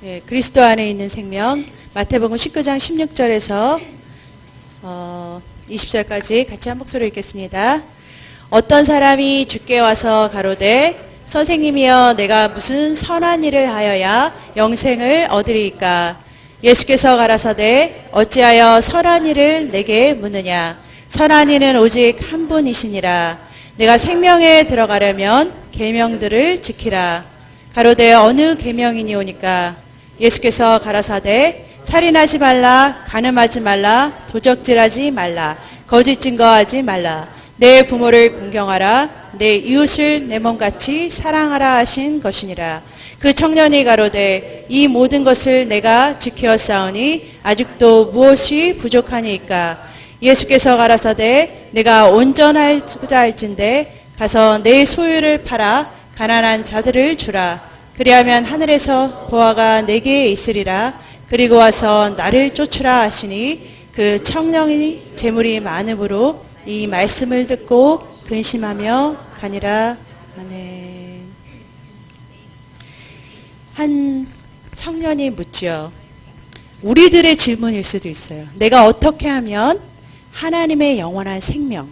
예, 그리스도 안에 있는 생명, 마태복음 19장 16절에서 20절까지 같이 한 목소리로 읽겠습니다. 어떤 사람이 주께 와서 가로되 선생님이여 내가 무슨 선한 일을 하여야 영생을 얻으리이까? 예수께서 가라사대 어찌하여 선한 일을 내게 묻느냐? 선한 이는 오직 한 분이시니라. 내가 생명에 들어가려면 계명들을 지키라. 가로되 어느 계명이니오니까? 예수께서 가라사대 살인하지 말라, 간음하지 말라, 도적질하지 말라, 거짓 증거하지 말라, 내 부모를 공경하라, 내 이웃을 내 몸같이 사랑하라 하신 것이니라. 그 청년이 가로되 이 모든 것을 내가 지키었사오니 아직도 무엇이 부족하니이까? 예수께서 가라사대 내가 온전하자 할진대 가서 내 소유를 팔아 가난한 자들을 주라. 그리하면 하늘에서 보화가 내게 있으리라. 그리고 와서 나를 쫓으라 하시니 그 청년이 재물이 많음으로 이 말씀을 듣고 근심하며 가니라. 아멘. 한 청년이 묻죠. 우리들의 질문일 수도 있어요. 내가 어떻게 하면 하나님의 영원한 생명,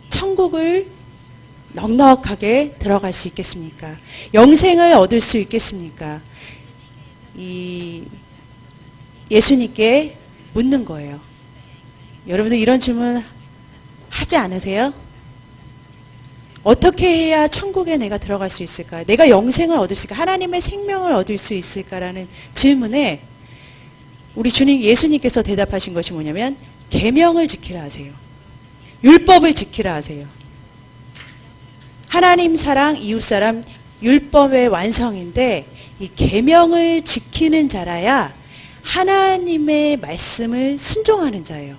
천국을 넉넉하게 들어갈 수 있겠습니까? 영생을 얻을 수 있겠습니까? 예수님께 묻는 거예요. 여러분들 이런 질문 하지 않으세요? 어떻게 해야 천국에 내가 들어갈 수 있을까? 내가 영생을 얻을 수 있을까? 하나님의 생명을 얻을 수 있을까라는 질문에 우리 주님 예수님께서 대답하신 것이 뭐냐면 계명을 지키라 하세요. 율법을 지키라 하세요. 하나님 사랑, 이웃 사랑, 율법의 완성인데 이 계명을 지키는 자라야 하나님의 말씀을 순종하는 자예요.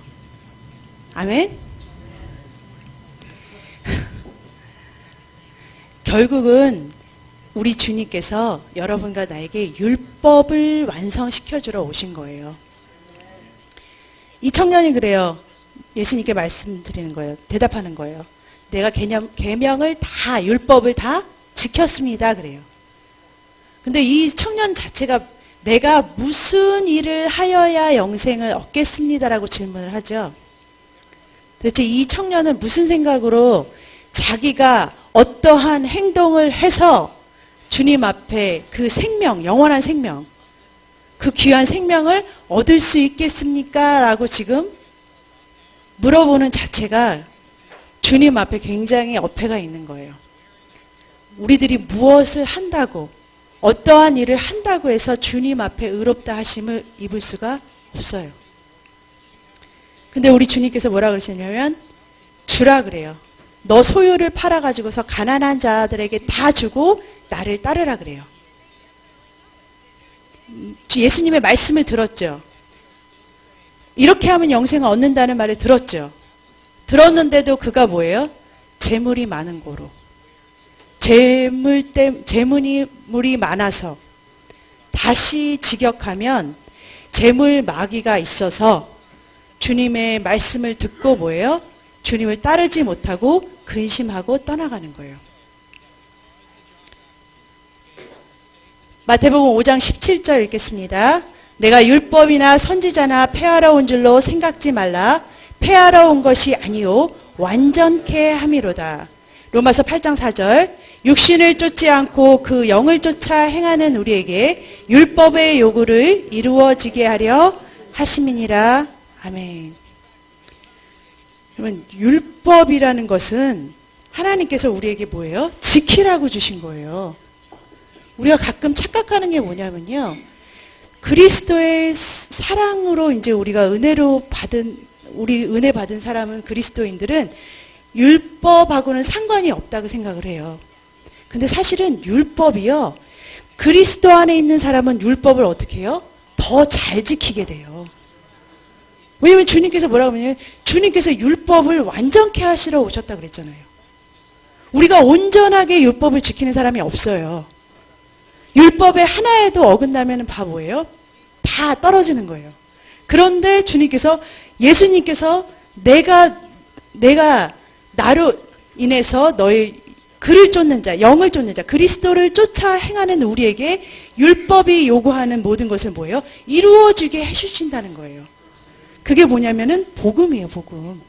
아멘? 결국은 우리 주님께서 여러분과 나에게 율법을 완성시켜주러 오신 거예요. 이 청년이 그래요. 예수님께 말씀드리는 거예요. 대답하는 거예요. 내가 계명을 다 율법을 다 지켰습니다. 그래요. 근데 이 청년 자체가 내가 무슨 일을 하여야 영생을 얻겠습니다라고 질문을 하죠. 도대체 이 청년은 무슨 생각으로 자기가 어떠한 행동을 해서 주님 앞에 그 생명, 영원한 생명, 그 귀한 생명을 얻을 수 있겠습니까? 라고 지금 물어보는 자체가 주님 앞에 굉장히 어폐가 있는 거예요. 우리들이 무엇을 한다고, 어떠한 일을 한다고 해서 주님 앞에 의롭다 하심을 입을 수가 없어요. 근데 우리 주님께서 뭐라 그러시냐면 주라 그래요. 너 소유를 팔아가지고서 가난한 자들에게 다 주고 나를 따르라 그래요. 예수님의 말씀을 들었죠. 이렇게 하면 영생을 얻는다는 말을 들었죠. 들었는데도 그가 뭐예요? 재물이 많은 고로. 재물이 많아서 다시 직역하면 재물 마귀가 있어서 주님의 말씀을 듣고 뭐예요? 주님을 따르지 못하고 근심하고 떠나가는 거예요. 마태복음 5장 17절 읽겠습니다. 내가 율법이나 선지자나 폐하러 온 줄로 생각지 말라. 폐하러 온 것이 아니요 완전케 함이로다. 로마서 8장 4절 육신을 쫓지 않고 그 영을 쫓아 행하는 우리에게 율법의 요구를 이루어지게 하려 하심이니라. 아멘. 여러분 율법이라는 것은 하나님께서 우리에게 뭐예요? 지키라고 주신 거예요. 우리가 가끔 착각하는 게 뭐냐면요. 그리스도의 사랑으로 이제 우리가 은혜 받은 사람은 그리스도인들은 율법하고는 상관이 없다고 생각을 해요. 근데 사실은 율법이요. 그리스도 안에 있는 사람은 율법을 어떻게 해요? 더 잘 지키게 돼요. 왜냐면 주님께서 뭐라고 하냐면 주님께서 율법을 완전케 하시러 오셨다고 그랬잖아요. 우리가 온전하게 율법을 지키는 사람이 없어요. 율법에 하나에도 어긋나면 다 뭐예요? 다 떨어지는 거예요. 그런데 주님께서 예수님께서 내가 나로 인해서 너의 그를 쫓는 자, 영을 쫓는 자, 그리스도를 쫓아 행하는 우리에게 율법이 요구하는 모든 것을 뭐예요? 이루어지게 해주신다는 거예요. 그게 뭐냐면은 복음이에요, 복음.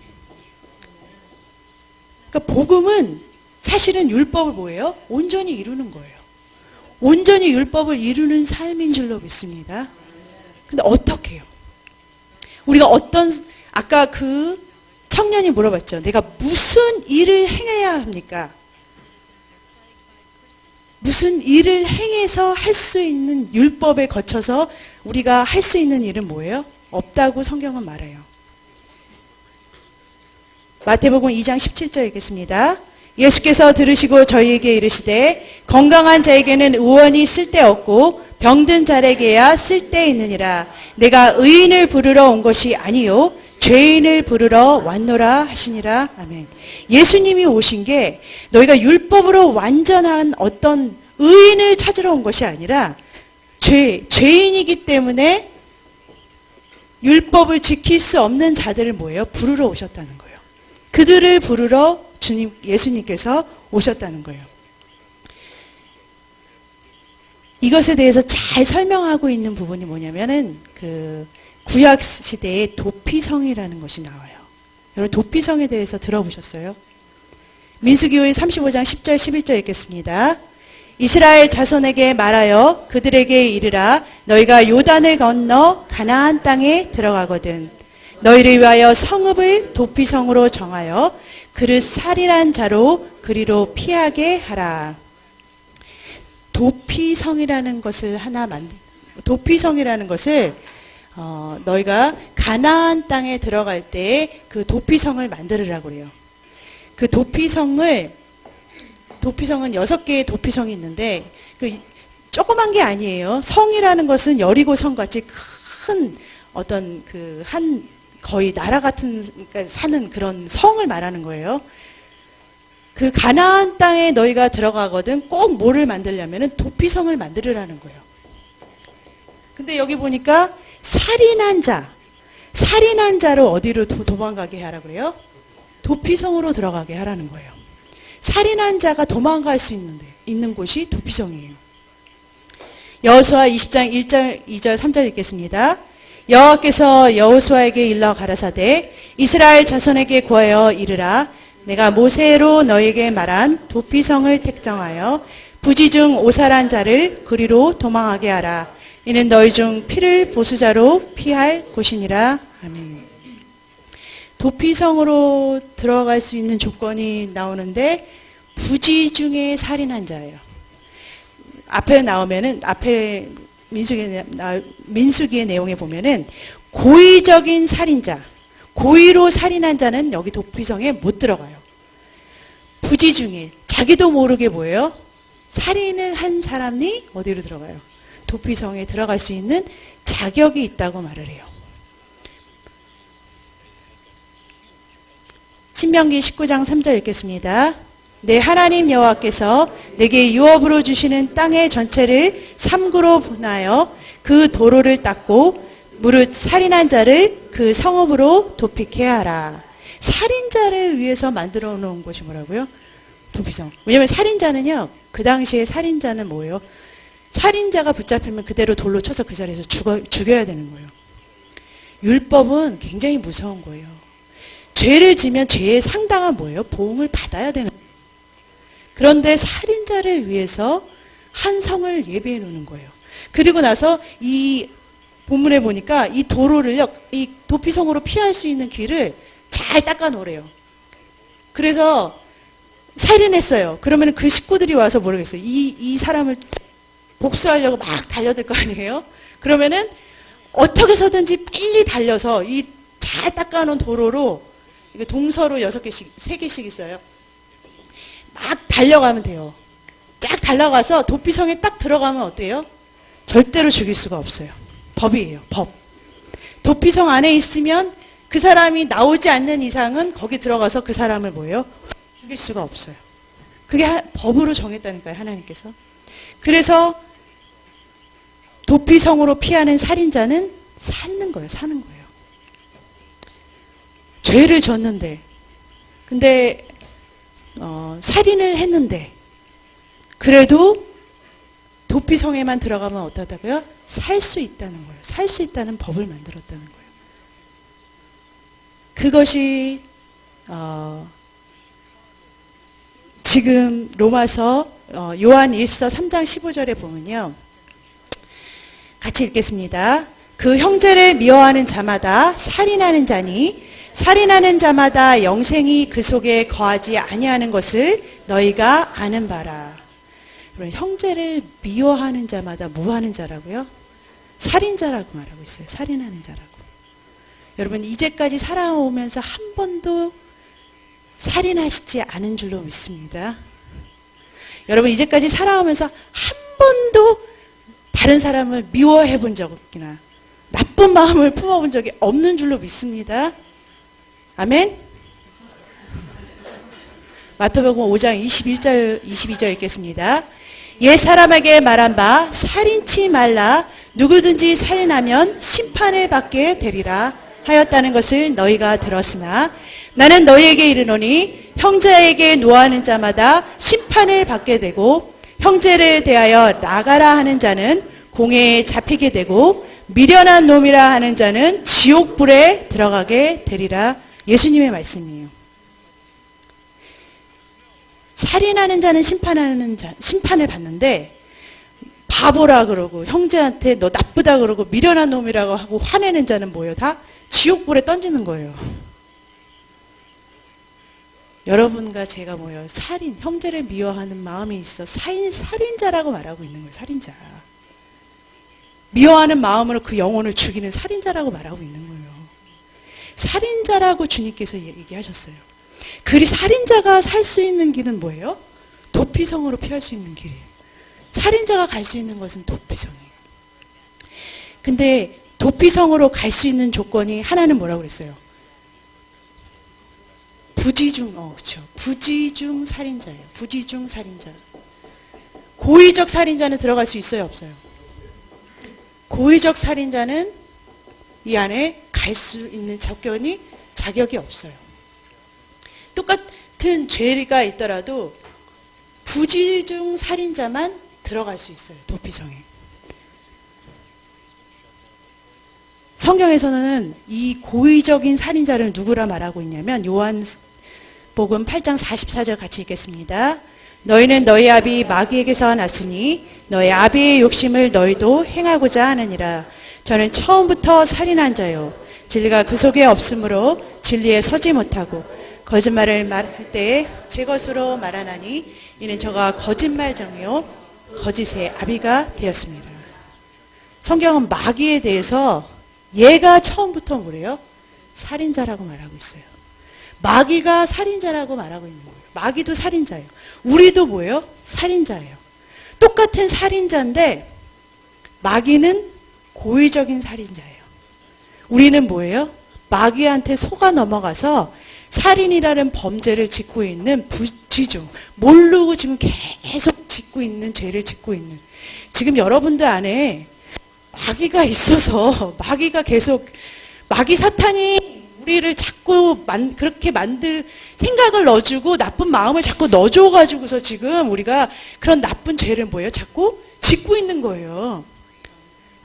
그러니까 복음은 사실은 율법을 뭐예요? 온전히 이루는 거예요. 온전히 율법을 이루는 삶인 줄로 믿습니다. 근데 어떻게 해요? 우리가 아까 그 청년이 물어봤죠. 내가 무슨 일을 행해야 합니까? 무슨 일을 행해서 할 수 있는 율법에 거쳐서 우리가 할 수 있는 일은 뭐예요? 없다고 성경은 말해요. 마태복음 2장 17절 읽겠습니다. 예수께서 들으시고 저희에게 이르시되 건강한 자에게는 의원이 쓸데없고 병든 자에게야 쓸데있느니라. 내가 의인을 부르러 온 것이 아니요 죄인을 부르러 왔노라 하시니라. 아멘. 예수님이 오신 게 너희가 율법으로 완전한 어떤 의인을 찾으러 온 것이 아니라 죄인이기 때문에 율법을 지킬 수 없는 자들을 뭐예요? 부르러 오셨다는 거예요. 그들을 부르러 예수님께서 오셨다는 거예요. 이것에 대해서 잘 설명하고 있는 부분이 뭐냐면은 그 구약 시대에 도피성이라는 것이 나와요. 여러분 도피성에 대해서 들어보셨어요? 민수기의 35장 10절 11절 읽겠습니다. 이스라엘 자손에게 말하여 그들에게 이르라. 너희가 요단을 건너 가나안 땅에 들어가거든 너희를 위하여 성읍을 도피성으로 정하여 그를 살인한 자로 그리로 피하게 하라. 도피성이라는 것을 도피성이라는 것을 너희가 가나안 땅에 들어갈 때 그 도피성을 만들으라고 그래요. 그 도피성은 6개의 도피성이 있는데 그 조그만 게 아니에요. 성이라는 것은 여리고성 같이 큰 어떤 거의 나라 같은 그러니까 사는 그런 성을 말하는 거예요. 그 가나안 땅에 너희가 들어가거든 꼭 뭐를 만들려면은 도피성을 만들으라는 거예요. 근데 여기 보니까 살인한 자로 어디로 도망가게 하라 그래요? 도피성으로 들어가게 하라는 거예요. 살인한 자가 도망갈 수 있는 곳이 도피성이에요. 여호수아 20장 1절, 2절, 3절 읽겠습니다. 여호와께서 여호수아에게 일러 가라사대 이스라엘 자손에게 구하여 이르라. 내가 모세로 너에게 말한 도피성을 택정하여 부지 중 오살한 자를 그리로 도망하게 하라. 이는 너희 중 피를 보수자로 피할 곳이니라. 아멘. 도피성으로 들어갈 수 있는 조건이 나오는데 부지 중에 살인한 자예요. 앞에 민수기의 내용에 보면은 고의적인 살인자, 고의로 살인한 자는 여기 도피성에 못 들어가요. 부지 중에 자기도 모르게 뭐예요? 살인을 한 사람이 어디로 들어가요? 도피성에 들어갈 수 있는 자격이 있다고 말을 해요. 신명기 19장 3절 읽겠습니다. 내 하나님 여호와께서 내게 유업으로 주시는 땅의 전체를 삼구로 분하여 그 도로를 닦고 무릇 살인한 자를 그 성읍으로 도피케 하라. 살인자를 위해서 만들어 놓은 곳이 뭐라고요? 도피성. 왜냐하면 살인자는요, 그 당시에 살인자는 뭐예요? 살인자가 붙잡히면 그대로 돌로 쳐서 그 자리에서 죽여야 되는 거예요. 율법은 굉장히 무서운 거예요. 죄를 지면 죄에 상당한 뭐예요? 보응을 받아야 되는 거예요. 그런데 살인자를 위해서 한 성을 예비해 놓는 거예요. 그리고 나서 이 본문에 보니까 이 도로를요, 이 도피성으로 피할 수 있는 길을 잘 닦아 놓으래요. 그래서 살인했어요. 그러면 그 식구들이 와서 모르겠어요. 이 사람을 복수하려고 막 달려들 거 아니에요? 그러면은 어떻게 해서든지 빨리 달려서 이 잘 닦아 놓은 도로로 동서로 6개씩, 3개씩 있어요. 막 달려가면 돼요. 쫙 달려가서 도피성에 딱 들어가면 어때요? 절대로 죽일 수가 없어요. 법이에요. 법. 도피성 안에 있으면 그 사람이 나오지 않는 이상은 거기 들어가서 그 사람을 뭐예요? 죽일 수가 없어요. 그게 법으로 정했다니까요. 하나님께서. 그래서 도피성으로 피하는 살인자는 사는 거예요. 죄를 졌는데 근데 살인을 했는데 그래도 도피성에만 들어가면 어떻다고요? 살 수 있다는 거예요. 살 수 있다는 법을 만들었다는 거예요. 그것이 지금 로마서 요한 1서 3장 15절에 보면요. 같이 읽겠습니다. 그 형제를 미워하는 자마다 살인하는 자니 살인하는 자마다 영생이 그 속에 거하지 아니하는 것을 너희가 아는 바라. 형제를 미워하는 자마다 뭐 하는 자라고요? 살인자라고 말하고 있어요. 살인하는 자라고. 여러분 이제까지 살아오면서 한 번도 살인하시지 않은 줄로 믿습니다. 여러분 이제까지 살아오면서 한 번도 다른 사람을 미워해 본 적이나 나쁜 마음을 품어본 적이 없는 줄로 믿습니다. 아멘? 마태복음 5장 22절 읽겠습니다. 옛 사람에게 말한 바 살인치 말라 누구든지 살인하면 심판을 받게 되리라 하였다는 것을 너희가 들었으나 나는 너희에게 이르노니 형제에게 노하는 자마다 심판을 받게 되고 형제를 대하여 나가라 하는 자는 공회에 잡히게 되고 미련한 놈이라 하는 자는 지옥불에 들어가게 되리라. 예수님의 말씀이에요. 살인하는 자는 심판을 받는데 바보라 그러고 형제한테 너 나쁘다 그러고 미련한 놈이라고 하고 화내는 자는 뭐예요? 다 지옥불에 던지는 거예요. 여러분과 제가 뭐예요? 형제를 미워하는 마음이 있어 살인자라고 말하고 있는 거예요. 살인자. 미워하는 마음으로 그 영혼을 죽이는 살인자라고 말하고 있는 거예요. 살인자라고 주님께서 얘기하셨어요. 그 살인자가 살 수 있는 길은 뭐예요? 도피성으로 피할 수 있는 길이에요. 살인자가 갈 수 있는 것은 도피성이에요. 근데 도피성으로 갈 수 있는 조건이 하나는 뭐라고 그랬어요? 그렇죠. 부지중 살인자예요. 부지중 살인자. 고의적 살인자는 들어갈 수 있어요, 없어요? 고의적 살인자는 이 안에 갈 수 있는 자격이 없어요. 똑같은 죄가 있더라도 부지중 살인자만 들어갈 수 있어요. 도피성에. 성경에서는 이 고의적인 살인자를 누구라 말하고 있냐면 요한복음 8장 44절 같이 읽겠습니다. 너희는 너희 아비 마귀에게서 났으니 너희 아비의 욕심을 너희도 행하고자 하느니라. 저는 처음부터 살인한 자요 진리가 그 속에 없으므로 진리에 서지 못하고 거짓말을 말할 때에 제 것으로 말하나니 이는 저가 거짓말정이요 거짓의 아비가 되었습니다. 성경은 마귀에 대해서 얘가 처음부터 뭐래요? 살인자라고 말하고 있어요. 마귀가 살인자라고 말하고 있는 거예요. 마귀도 살인자예요. 우리도 뭐예요? 살인자예요. 똑같은 살인자인데 마귀는 고의적인 살인자예요. 우리는 뭐예요? 마귀한테 속아 넘어가서 살인이라는 범죄를 짓고 있는 부지중, 모르고 지금 계속 짓고 있는 죄를 짓고 있는, 지금 여러분들 안에 마귀가 있어서 마귀 사탄이 우리를 자꾸 그렇게 생각을 넣어주고 나쁜 마음을 자꾸 넣어줘가지고서 지금 우리가 그런 나쁜 죄를 뭐예요? 자꾸 짓고 있는 거예요.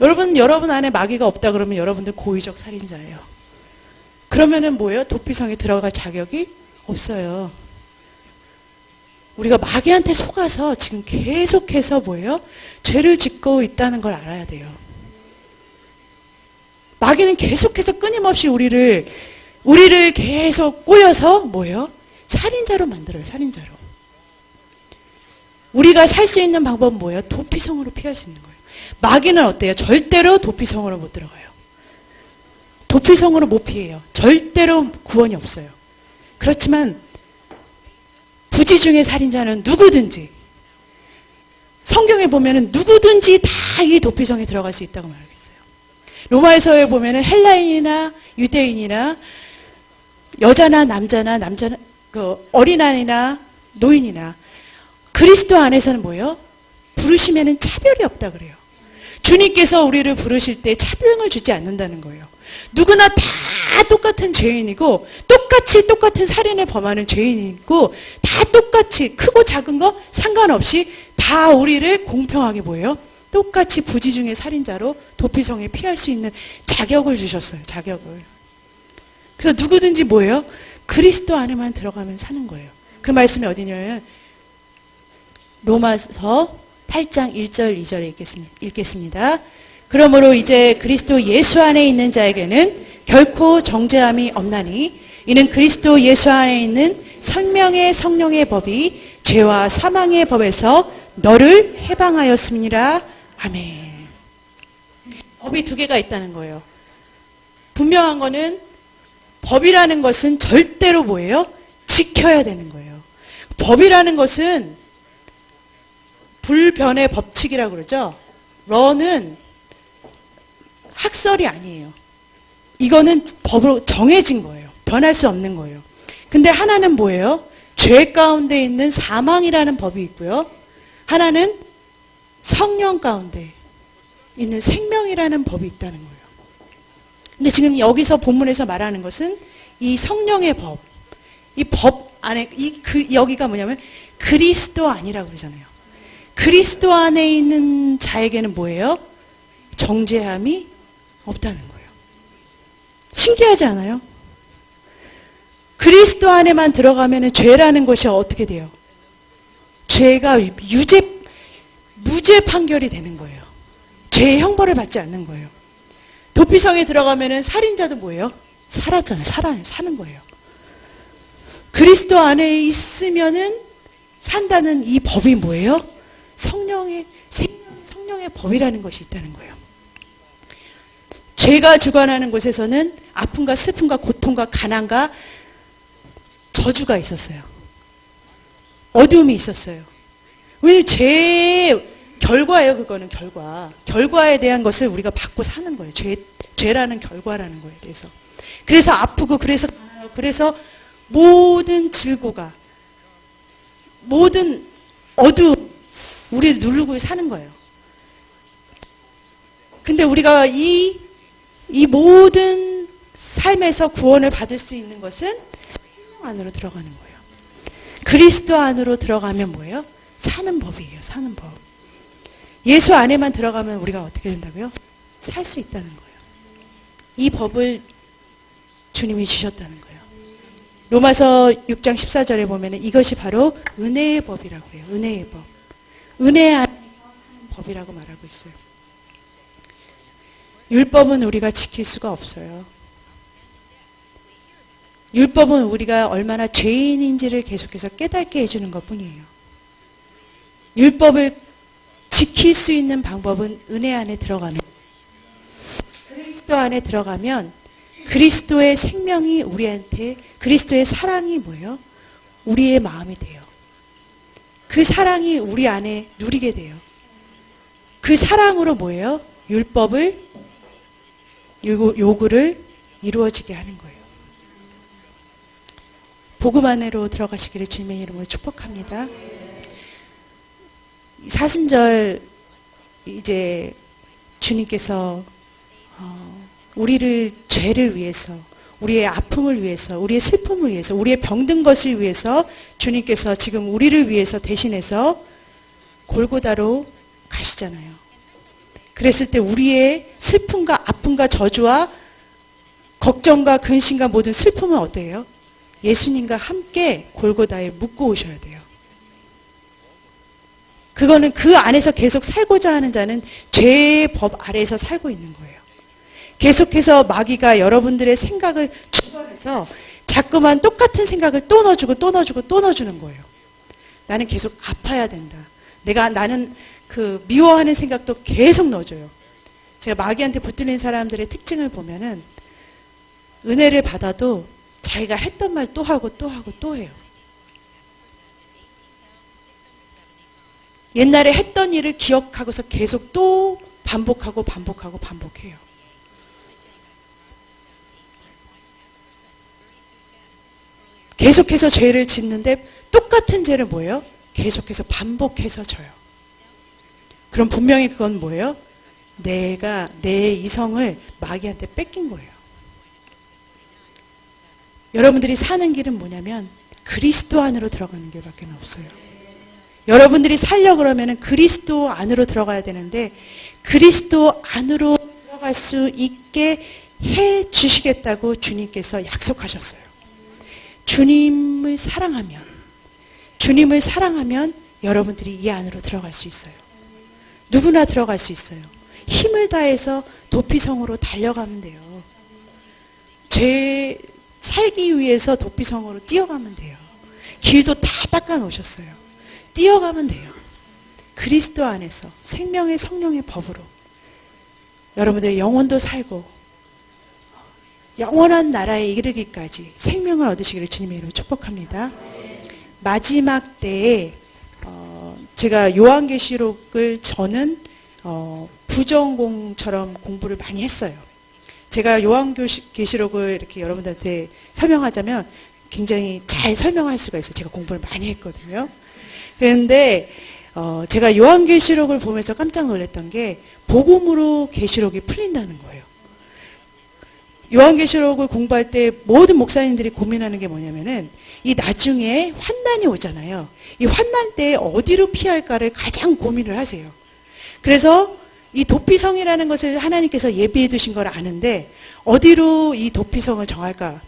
여러분 안에 마귀가 없다 그러면 여러분들 고의적 살인자예요. 그러면은 뭐예요? 도피성에 들어갈 자격이 없어요. 우리가 마귀한테 속아서 지금 계속해서 뭐예요? 죄를 짓고 있다는 걸 알아야 돼요. 마귀는 계속해서 끊임없이 우리를 계속 꼬여서 뭐예요? 살인자로 만들어요. 살인자로. 우리가 살 수 있는 방법은 뭐예요? 도피성으로 피할 수 있는 거예요. 마귀는 어때요? 절대로 도피성으로 못 들어가요. 도피성으로 못 피해요. 절대로 구원이 없어요. 그렇지만 부지중의 살인자는 누구든지, 성경에 보면은 누구든지 다 이 도피성에 들어갈 수 있다고 말하고 있어요. 로마에서에 보면은 헬라인이나 유대인이나 여자나 남자나 어린아이나 노인이나 그리스도 안에서는 뭐예요? 부르시면은 차별이 없다 그래요. 주님께서 우리를 부르실 때 차별을 주지 않는다는 거예요. 누구나 다 똑같은 죄인이고 똑같은 살인을 범하는 죄인이고 다 똑같이 크고 작은 거 상관없이 다 우리를 공평하게 뭐예요? 똑같이 부지 중에 살인자로 도피성에 피할 수 있는 자격을 주셨어요. 자격을. 그래서 누구든지 뭐예요? 그리스도 안에만 들어가면 사는 거예요. 그 말씀이 어디냐면 로마서 8장 1절 2절에 읽겠습니다. 그러므로 이제 그리스도 예수 안에 있는 자에게는 결코 정죄함이 없나니 이는 그리스도 예수 안에 있는 생명의 성령의 법이 죄와 사망의 법에서 너를 해방하였습니다. 아멘. 법이 두 개가 있다는 거예요. 분명한 거는 법이라는 것은 절대로 뭐예요? 지켜야 되는 거예요. 법이라는 것은 불변의 법칙이라고 그러죠. law는 학설이 아니에요. 이거는 법으로 정해진 거예요. 변할 수 없는 거예요. 근데 하나는 뭐예요? 죄 가운데 있는 사망이라는 법이 있고요. 하나는 성령 가운데 있는 생명이라는 법이 있다는 거예요. 근데 지금 여기서 본문에서 말하는 것은 이 성령의 법, 이 법 안에 여기가 뭐냐면 그리스도 안이라고 그러잖아요. 그리스도 안에 있는 자에게는 뭐예요? 정죄함이 없다는 거예요. 신기하지 않아요? 그리스도 안에만 들어가면 죄라는 것이 어떻게 돼요? 죄가 무죄 판결이 되는 거예요. 죄의 형벌을 받지 않는 거예요. 도피성에 들어가면 살인자도 뭐예요? 살았잖아요. 사는 거예요. 그리스도 안에 있으면은 산다는 이 법이 뭐예요? 성령의 법이라는 것이 있다는 거예요. 죄가 주관하는 곳에서는 아픔과 슬픔과 고통과 가난과 저주가 있었어요. 어두움이 있었어요. 왜냐하면 죄의 결과예요. 그거는 결과에 대한 것을 우리가 받고 사는 거예요. 죄라는 결과라는 거에 대해서. 그래서 아프고 그래서 모든 질고가 모든 어두움 우리 누르고 사는 거예요. 근데 우리가 이 모든 삶에서 구원을 받을 수 있는 것은 성령 안으로 들어가는 거예요. 그리스도 안으로 들어가면 뭐예요? 사는 법이에요. 사는 법. 예수 안에만 들어가면 우리가 어떻게 된다고요? 살 수 있다는 거예요. 이 법을 주님이 주셨다는 거예요. 로마서 6장 14절에 보면 이것이 바로 은혜의 법이라고 해요. 은혜의 법. 은혜 안에서 사는 법이라고 말하고 있어요. 율법은 우리가 지킬 수가 없어요. 율법은 우리가 얼마나 죄인인지를 계속해서 깨닫게 해주는 것뿐이에요. 율법을 지킬 수 있는 방법은 은혜 안에 들어가는 그리스도 안에 들어가면 그리스도의 생명이 우리한테 그리스도의 사랑이 뭐예요? 우리의 마음이 돼요. 그 사랑이 우리 안에 누리게 돼요. 그 사랑으로 뭐예요? 율법을 요구를 이루어지게 하는 거예요. 복음 안으로 들어가시기를 주님의 이름으로 축복합니다. 사순절 이제 주님께서 우리를 죄를 위해서 우리의 아픔을 위해서 우리의 슬픔을 위해서 우리의 병든 것을 위해서 주님께서 지금 우리를 위해서 대신해서 골고다로 가시잖아요. 그랬을 때 우리의 슬픔과 아픔과 저주와 걱정과 근심과 모든 슬픔은 어때요? 예수님과 함께 골고다에 묻고 오셔야 돼요. 그거는 그 안에서 계속 살고자 하는 자는 죄의 법 아래에서 살고 있는 거예요. 계속해서 마귀가 여러분들의 생각을 주관해서 자꾸만 똑같은 생각을 또 넣어주는 거예요. 나는 계속 아파야 된다. 나는 그 미워하는 생각도 계속 넣어줘요. 제가 마귀한테 붙들린 사람들의 특징을 보면은 은혜를 받아도 자기가 했던 말 또 하고 또 해요. 옛날에 했던 일을 기억하고서 계속 또 반복해요. 계속해서 죄를 짓는데 똑같은 죄를 뭐예요? 계속해서 반복해서 져요. 그럼 분명히 그건 뭐예요? 내가 내 이성을 마귀한테 뺏긴 거예요. 여러분들이 사는 길은 뭐냐면 그리스도 안으로 들어가는 길밖에 없어요. 여러분들이 살려 그러면은 그리스도 안으로 들어가야 되는데 그리스도 안으로 들어갈 수 있게 해 주시겠다고 주님께서 약속하셨어요. 주님을 사랑하면 여러분들이 이 안으로 들어갈 수 있어요. 누구나 들어갈 수 있어요. 힘을 다해서 도피성으로 달려가면 돼요. 죄 살기 위해서 도피성으로 뛰어가면 돼요. 길도 다 닦아 놓으셨어요. 뛰어가면 돼요. 그리스도 안에서 생명의 성령의 법으로 여러분들의 영혼도 살고 영원한 나라에 이르기까지 생명을 얻으시기를 주님의 이름으로 축복합니다. 마지막 때에 제가 요한계시록을 저는 부전공처럼 공부를 많이 했어요. 제가 요한계시록을 이렇게 여러분들한테 설명하자면 굉장히 잘 설명할 수가 있어요. 제가 공부를 많이 했거든요. 그런데 제가 요한계시록을 보면서 깜짝 놀랐던 게 복음으로 계시록이 풀린다는 거예요. 요한계시록을 공부할 때 모든 목사님들이 고민하는 게 뭐냐면은 이 나중에 환난이 오잖아요. 이 환난 때 어디로 피할까를 가장 고민을 하세요. 그래서 이 도피성이라는 것을 하나님께서 예비해 두신 걸 아는데 어디로 이 도피성을 정할까?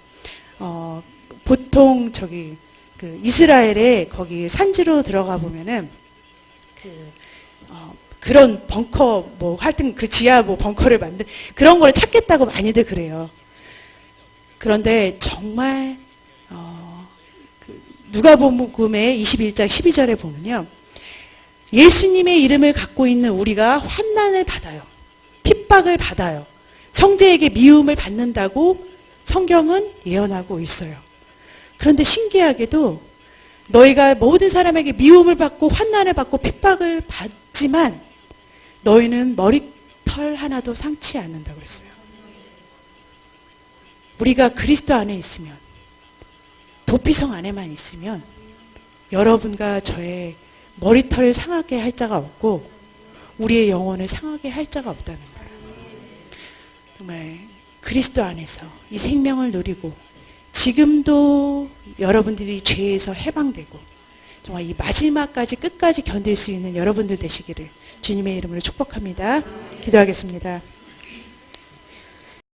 보통 그 이스라엘에 거기 산지로 들어가 보면은 그런 벙커 뭐 하여튼 그 지하 뭐 벙커를 만든 그런 거를 찾겠다고 많이들 그래요. 그런데 정말 누가복음의 21장 12절에 보면요. 예수님의 이름을 갖고 있는 우리가 환난을 받아요. 핍박을 받아요. 형제에게 미움을 받는다고 성경은 예언하고 있어요. 그런데 신기하게도 너희가 모든 사람에게 미움을 받고 환난을 받고 핍박을 받지만 너희는 머리털 하나도 상치 않는다고 했어요. 우리가 그리스도 안에 있으면 도피성 안에만 있으면 여러분과 저의 머리털을 상하게 할 자가 없고 우리의 영혼을 상하게 할 자가 없다는 거예요. 정말 그리스도 안에서 이 생명을 누리고 지금도 여러분들이 죄에서 해방되고 정말 이 마지막까지 끝까지 견딜 수 있는 여러분들 되시기를 주님의 이름으로 축복합니다. 기도하겠습니다.